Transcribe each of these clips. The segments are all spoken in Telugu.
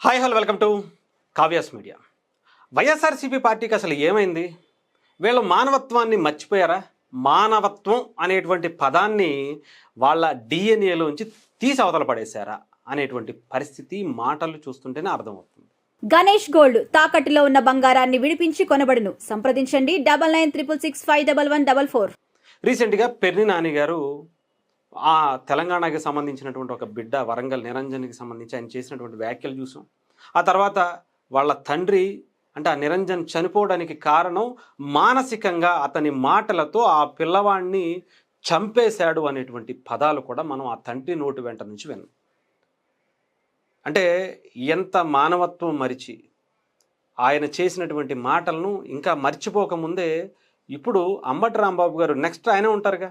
Hi hello welcome to Kavya's media. YSRCP పార్టీకి అసలు ఏమైంది? వీళ్ళు మానవత్వాన్ని మర్చిపోయారా? మానవత్వం అనేటువంటి పదాన్ని వాళ్ళ డిఎన్ఏలోంచి తీసి అవతల పడేశారా అనేటువంటి పరిస్థితి మాటలు చూస్తుంటేనే అర్థమవుతుంది. గణేష్ గోల్డ్ తాకట్టులో ఉన్న బంగారాన్ని విడిపించి కొనబడును. సంప్రదించండి 9966651144. రీసెంట్గా పెర్ని నాని గారు ఆ తెలంగాణకి సంబంధించినటువంటి ఒక బిడ్డ వరంగల్ నిరంజన్కి సంబంధించి ఆయన చేసినటువంటి వ్యాఖ్యలు చూసాం. ఆ తర్వాత వాళ్ళ తండ్రి అంటే ఆ నిరంజన్ చనిపోవడానికి కారణం మానసికంగా అతని మాటలతో ఆ పిల్లవాడిని చంపేశాడు అనేటువంటి పదాలు కూడా మనం ఆ తండ్రి నోటి వెంట నుంచి విన్నాం. అంటే ఎంత మానవత్వం మరిచి ఆయన చేసినటువంటి మాటలను ఇంకా మర్చిపోకముందే ఇప్పుడు అంబటి రాంబాబు గారు నెక్స్ట్ ఆయన ఉంటారుగా,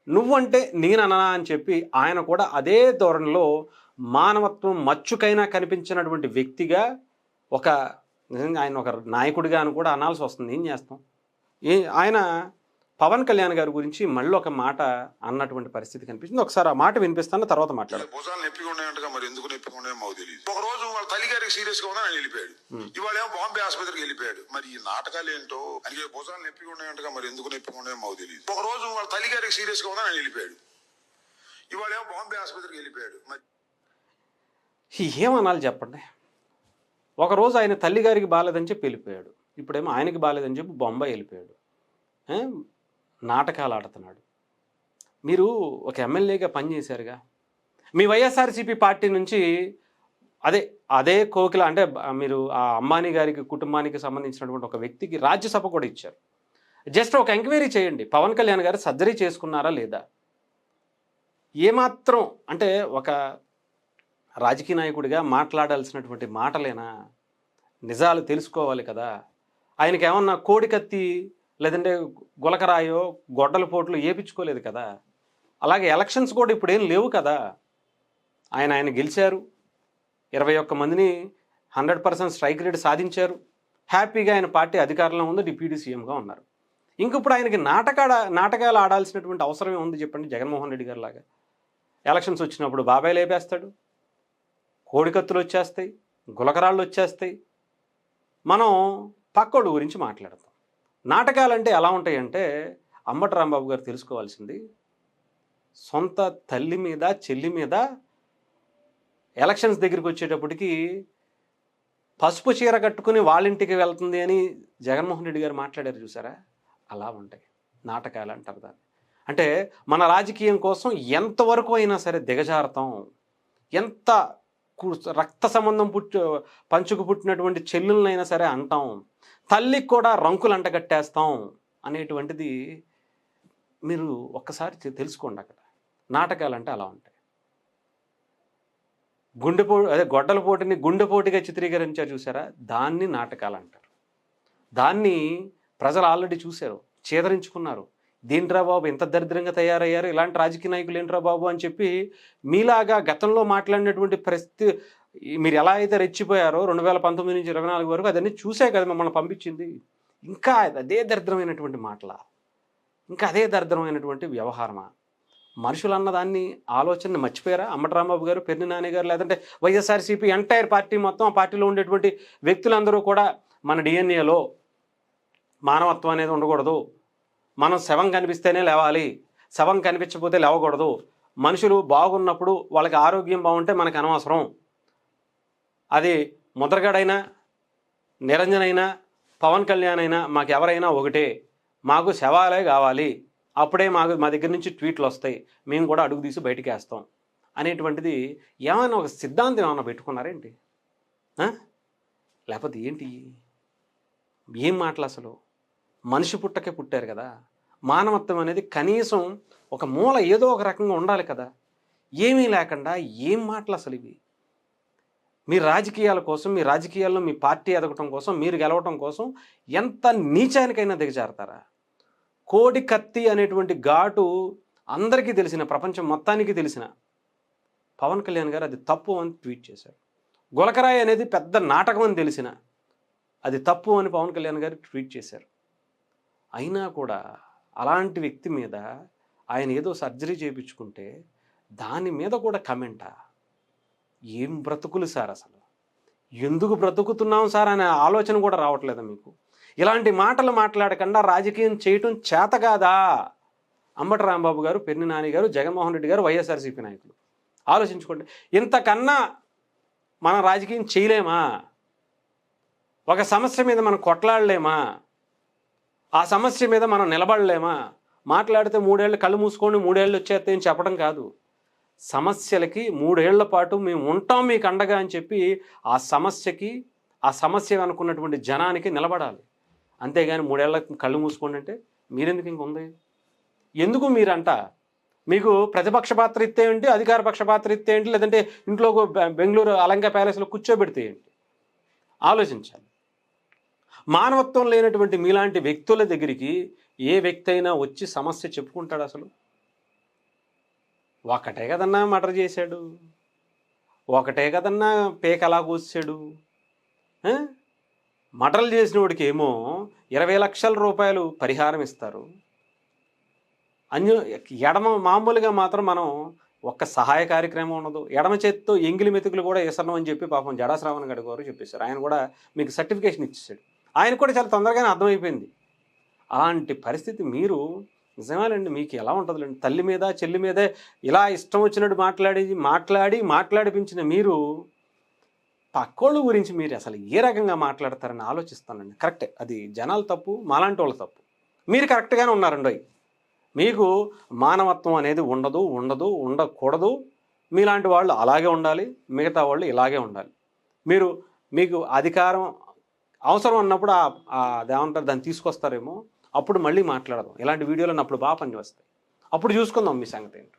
నువ్వంటే నేననా అని చెప్పి ఆయన కూడా అదే ధోరణిలో మానవత్వం మచ్చుకైనా కనిపించినటువంటి వ్యక్తిగా ఒక నిజంగా ఆయన ఒక నాయకుడిగా అని కూడా అనాల్సి వస్తుంది. ఏం చేస్తాం? ఆయన పవన్ కళ్యాణ్ గారి గురించి మళ్ళీ ఒక మాట అన్నటువంటి పరిస్థితి కనిపిస్తుంది. ఒకసారి ఆ మాట వినిపిస్తాను, తర్వాత మాట్లాడు. భుజాలు నొప్పిగా ఉన్నాయంటగా, మరి ఎందుకు నొప్పిగా ఉన్నాయో మాకు తెలియదు. ఒక రోజు వాళ్ళ తల్లి గారికి సీరియస్ గా ఉన్నా ఆయన వెళ్ళిపోయాడు. ఇవాళ ఏమో బాంబే ఆసుపత్రికి వెళ్ళిపోయాడు. మరి ఈ నాటకాలు ఏంటో, అందుకే భుజాలు నొప్పిగా ఉన్నాయంటగా, మరి ఎందుకు నొప్పిగా ఉన్నాయో మాకు తెలియదు. ఒక రోజు వాళ్ళ తల్లి గారికి సీరియస్ గా ఉన్నా ఆయన వెళ్ళిపోయాడు. ఇవాళ ఏమో బాంబే ఆసుపత్రికి వెళ్ళిపోయాడు. మరి ఏమనాలి చెప్పండి? ఒకరోజు ఆయన తల్లి గారికి బాగాలేదని చెప్పి వెళ్ళిపోయాడు, ఇప్పుడేమో ఆయనకి బాగాలేదని చెప్పి బొంబాయి వెళ్ళిపోయాడు. నాటకాలు ఆడుతున్నాడు. మీరు ఒక ఎమ్మెల్యేగా పనిచేశారుగా, మీ వైఎస్ఆర్సీపీ పార్టీ నుంచి అదే కోకిల అంటే మీరు ఆ అంబానీ గారికి కుటుంబానికి సంబంధించినటువంటి ఒక వ్యక్తికి రాజ్యసభ కూడా ఇచ్చారు. జస్ట్ ఒక ఎంక్వైరీ చేయండి, పవన్ కళ్యాణ్ గారు సర్జరీ చేసుకున్నారా లేదా? ఏమాత్రం అంటే ఒక రాజకీయ నాయకుడిగా మాట్లాడాల్సినటువంటి మాటలేనా? నిజాలు తెలుసుకోవాలి కదా. ఆయనకి ఏమన్నా కోడికత్తి లేదంటే గులకరాయో గొడ్డల పోట్లు ఏపించుకోలేదు కదా. అలాగే ఎలక్షన్స్ కూడా ఇప్పుడు ఏం లేవు కదా. ఆయన గెలిచారు, 21 మందిని 100% స్ట్రైక్ రేట్ సాధించారు. హ్యాపీగా ఆయన పార్టీ అధికారంలో ఉంది, డిప్యూటీ సీఎంగా ఉన్నారు. ఇంక ఇప్పుడు ఆయనకి నాటకాలు ఆడాల్సినటువంటి అవసరం ఉంది చెప్పండి? జగన్మోహన్ రెడ్డి గారి లాగా ఎలక్షన్స్ వచ్చినప్పుడు బాబాయ్ లేపేస్తాడు, కోడికత్తులు వచ్చేస్తాయి, గులకరాళ్ళు వచ్చేస్తాయి. మనం పక్కోడు గురించి మాట్లాడతాం. నాటకాలంటే ఎలా ఉంటాయంటే అంబటి రాంబాబు గారు తెలుసుకోవాల్సింది, సొంత తల్లి మీద చెల్లి మీద ఎలక్షన్స్ దగ్గరికి వచ్చేటప్పటికి పసుపు చీర కట్టుకుని వాళ్ళింటికి వెళ్తుంది అని జగన్మోహన్ రెడ్డి గారు మాట్లాడారు చూసారా? అలా ఉంటాయి నాటకాలు అంటారు దాన్ని. అంటే మన రాజకీయం కోసం ఎంతవరకు అయినా సరే దిగజారుతాం, ఎంత రక్త సంబంధం పంచుకు పుట్టినటువంటి చెల్లులనైనా సరే అంటాం, తల్లికి కూడా రంకులు అంటగట్టేస్తాం అనేటువంటిది మీరు ఒక్కసారి తెలుసుకోండి. అక్కడ నాటకాలు అంటే అలా ఉంటాయి. గొడ్డల పోటీని గుండెపోటుగా చిత్రీకరించారు చూసారా? దాన్ని నాటకాలు అంటారు. దాన్ని ప్రజలు ఆల్రెడీ చూశారు, చేదరించుకున్నారు. దేంట్రా బాబు ఎంత దరిద్రంగా తయారయ్యారు, ఇలాంటి రాజకీయ నాయకులు ఏంట్రా బాబు అని చెప్పి మీలాగా గతంలో మాట్లాడినటువంటి పరిస్థితి మీరు ఎలా అయితే రెచ్చిపోయారో 2019 నుంచి 24 వరకు అదన్నీ చూసే కదా మమ్మల్ని పంపించింది. ఇంకా అదే దరిద్రమైనటువంటి మాటల, ఇంకా అదే దరిద్రమైనటువంటి వ్యవహారమా? మనుషులు అన్నదాన్ని ఆలోచనని మర్చిపోయారా? అంబటి రాంబాబు గారు, పెర్ని నాని గారు, లేదంటే వైఎస్ఆర్సీపీ ఎంటైర్ పార్టీ మొత్తం ఆ పార్టీలో ఉండేటువంటి వ్యక్తులందరూ కూడా మన డిఎన్ఏలో మానవత్వం అనేది ఉండకూడదు, మనం శవం కనిపిస్తేనే లేవాలి, శవం కనిపించకపోతే లేవకూడదు, మనుషులు బాగున్నప్పుడు వాళ్ళకి ఆరోగ్యం బాగుంటే మనకు అనవసరం, అది ముద్రగడైనా నిరంజనైనా పవన్ కళ్యాణ్ అయినా మాకు ఎవరైనా ఒకటే, మాకు శవాలే కావాలి, అప్పుడే మా దగ్గర నుంచి ట్వీట్లు వస్తాయి, మేము కూడా అడుగు తీసి బయటికి వేస్తాం అనేటువంటిది ఏమైనా ఒక సిద్ధాంతం ఏమైనా పెట్టుకున్నారేంటి? లేకపోతే ఏంటి? ఏం మాటలు అసలు? మనిషి పుట్టకే పుట్టారు కదా. మానవత్వం అనేది కనీసం ఒక మూల ఏదో ఒక రకంగా ఉండాలి కదా. ఏమీ లేకుండా ఏం మాటలు అసలు ఇవి? మీ రాజకీయాల కోసం, మీ రాజకీయాల్లో మీ పార్టీ ఎదగటం కోసం, మీరు గెలవటం కోసం ఎంత నీచానికైనా దిగజారుతారా? కోడి కత్తి అనేటువంటి ఘాటు అందరికీ తెలిసిన, ప్రపంచం మొత్తానికి తెలిసిన పవన్ కళ్యాణ్ గారు అది తప్పు అని ట్వీట్ చేశారు. గులకరాయి అనేది పెద్ద నాటకం అని తెలిసిన అది తప్పు అని పవన్ కళ్యాణ్ గారు ట్వీట్ చేశారు. అయినా కూడా అలాంటి వ్యక్తి మీద ఆయన ఏదో సర్జరీ చేయించుకుంటే దాని మీద కూడా కమెంటా? ఏం బ్రతుకులు సార్ అసలు. ఎందుకు బ్రతుకుతున్నాం సార్ అనే ఆలోచన కూడా రావట్లేదా మీకు? ఇలాంటి మాటలు మాట్లాడకుండా రాజకీయం చేయటం చేత కాదా? అంబటి రాంబాబు గారు, పెన్ని నాని గారు, జగన్మోహన్ రెడ్డి గారు, వైఎస్ఆర్సీపీ నాయకులు ఆలోచించుకోండి. ఇంతకన్నా మనం రాజకీయం చేయలేమా? ఒక సమస్య మీద మనం కొట్లాడలేమా? ఆ సమస్య మీద మనం నిలబడలేమా? మాట్లాడితే 3 ఏళ్ళు కళ్ళు మూసుకోండి 3 ఏళ్ళు వచ్చేస్తాయని చెప్పడం కాదు. సమస్యలకి 3 ఏళ్ల పాటు మేము ఉంటాం మీకు అండగా అని చెప్పి ఆ సమస్య అనుకున్నటువంటి జనానికి నిలబడాలి. అంతేగాని 3 ఏళ్ళ కళ్ళు మూసుకోండి అంటే మీరెందుకు ఇంక ఉంది? ఎందుకు మీరంట? మీకు ప్రతిపక్ష పాత్ర ఇస్తే ఏంటి, అధికార పక్ష పాత్ర ఇస్తే ఏంటి, లేదంటే ఇంట్లో బెంగళూరు అలంకా ప్యాలెస్లో కూర్చోబెడితే ఏంటి? ఆలోచించాలి. మానవత్వం లేనటువంటి మీలాంటి వ్యక్తుల దగ్గరికి ఏ వ్యక్తి అయినా వచ్చి సమస్య చెప్పుకుంటాడు అసలు? ఒకటే కదన్నా మర్డర్ చేశాడు, ఒకటే కదన్నా పేక అలా కోసాడు. మర్డర్లు చేసిన వాడికి ఏమో 20 లక్షల రూపాయలు పరిహారం ఇస్తారు. మామూలుగా మాత్రం మనం ఒక్క సహాయ కార్యక్రమం ఉండదు. ఎడమ చేతితో ఎంగిలి మెతుకులు కూడా వేసడం అని చెప్పి పాపం జడా శ్రావణ్ గడి గారు చెప్పేశారు. ఆయన కూడా మీకు సర్టిఫికేషన్ ఇచ్చేసాడు. ఆయన కూడా చాలా తొందరగానే అర్థమైపోయింది. అలాంటి పరిస్థితి మీరు నిజమేనండి, మీకు ఎలా ఉంటుందిలేండి? తల్లి మీద చెల్లి మీదే ఇలా ఇష్టం వచ్చినట్టు మాట్లాడిపించిన మీరు పక్కోళ్ళ గురించి మీరు అసలు ఏ రకంగా మాట్లాడతారని ఆలోచిస్తానండి. కరెక్టే, అది జనాలు తప్పు, మాలాంటి వాళ్ళ తప్పు. మీరు కరెక్ట్గానే ఉన్నారండి. మీకు మానవత్వం అనేది ఉండకూడదు. మీలాంటి వాళ్ళు అలాగే ఉండాలి, మిగతా వాళ్ళు ఇలాగే ఉండాలి. మీకు అధికారం అవసరం అన్నప్పుడు అదేమంటారు దాన్ని తీసుకొస్తారేమో, అప్పుడు మళ్ళీ మాట్లాడదాం. ఇలాంటి వీడియోలను అప్పుడు బాగా పనిచేస్తాయి. అప్పుడు చూసుకుందాం మీ సంగతి ఏంటో.